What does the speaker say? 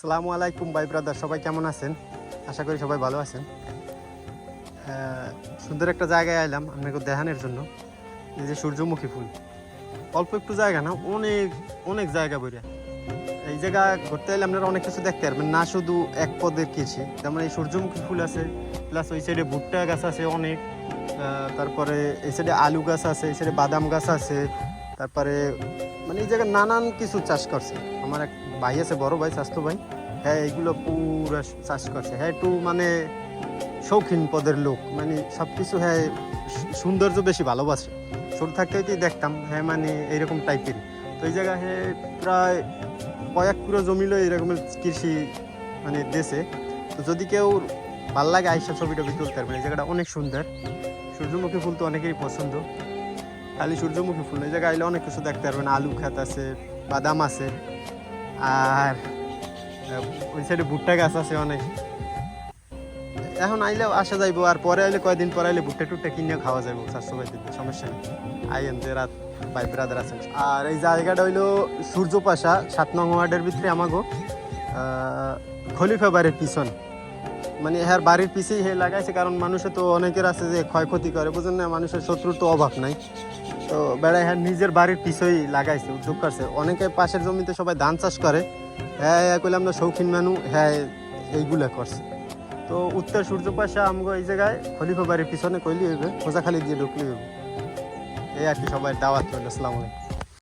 আসসালামু আলাইকুম ভাই ব্রাদার, সবাই কেমন আছেন? আশা করি সবাই ভালো আছেন। সুন্দর একটা জায়গায় আইলাম আপনাকে দেখানোর জন্য। এই যে সূর্যমুখী ফুল, অল্প একটু জায়গা না, অনেক অনেক জায়গা বইরা। এই জায়গা ঘুরতে এলে আপনারা অনেক কিছু দেখতে পারবেন, না শুধু এক পদের কৃষি। যেমন এই সূর্যমুখী ফুল আছে, প্লাস ওই সাইডে ভুট্টা গাছ আছে অনেক, তারপরে এই সাইডে আলু গাছ আছে, এই সাইডে বাদাম গাছ আছে, তারপরে মানে এই জায়গায় নানান কিছু চাষ করছে। আমার এক ভাই আছে, বড় ভাই, স্বাস্থ্য ভাই, হ্যাঁ এইগুলো পুরো চাষ করছে। হ্যাঁ একটু মানে শৌখিন পদের লোক, মানে সব কিছু হ্যাঁ সৌন্দর্য বেশি ভালোবাসে। ছোট থাকতে হইতেই দেখতাম হ্যাঁ মানে এইরকম টাইপেরই। তো এই জায়গায় হ্যাঁ প্রায় কয়েক পুরো জমিলো এরকমের কৃষি মানে দেশে। তো যদি কেউ ভাল লাগে আইসা ছবি টবি তুলতে পারবেন। এই জায়গাটা অনেক সুন্দর। সূর্যমুখী ফুল তো অনেকেরই পছন্দ, খালি সূর্যমুখী ফুল। এই জায়গায় আইলে অনেক কিছু দেখতে পারবেন, আলু ক্ষেত আছে, বাদাম আছে, আর ওই সাইডে ভুট্টা গাছ আছে অনেক। এখন আইলেও আসা যাইবো, আর পরে আইলে কয়েকদিন পরে আইলে ভুট্টা টুট্টা কিনে খাওয়া যাবো, স্বাস্থ্য ভাই দিতে সমস্যা নেই। আইয়েন যে রাত ভাই ব্রাদার আছেন। আর এই জায়গাটা হইলো সূর্যপাশা 7 নং ওয়ার্ডের ভিতরে আমাগো খলিফা বাড়ির পিছন। মানে হ্যাঁ বাড়ির পিছেই হে লাগাইছে, কারণ মানুষের তো অনেকের আছে যে ক্ষয়ক্ষতি করে, বুঝেন না, মানুষের শত্রুর তো অভাব নাই। তো বেড়ায় হ্যাঁ নিজের বাড়ির পিছই লাগাইছে, উদ্যোগ করছে। অনেকে পাশের জমিতে সবাই ধান চাষ করে, হ্যাঁ কইলে আমরা শৌখিন মানুষ, হ্যাঁ এইগুলা করছে। তো উত্তর সূর্যপাশা আমগো এই জায়গায় খলিফা বাড়ির পিছনে কইলি হইবে, খোঁজাখালি দিয়ে ঢুকলি হইবে। এই আর কি, সবাই দাওয়াত রইল। আসসালামু আলাইকুম।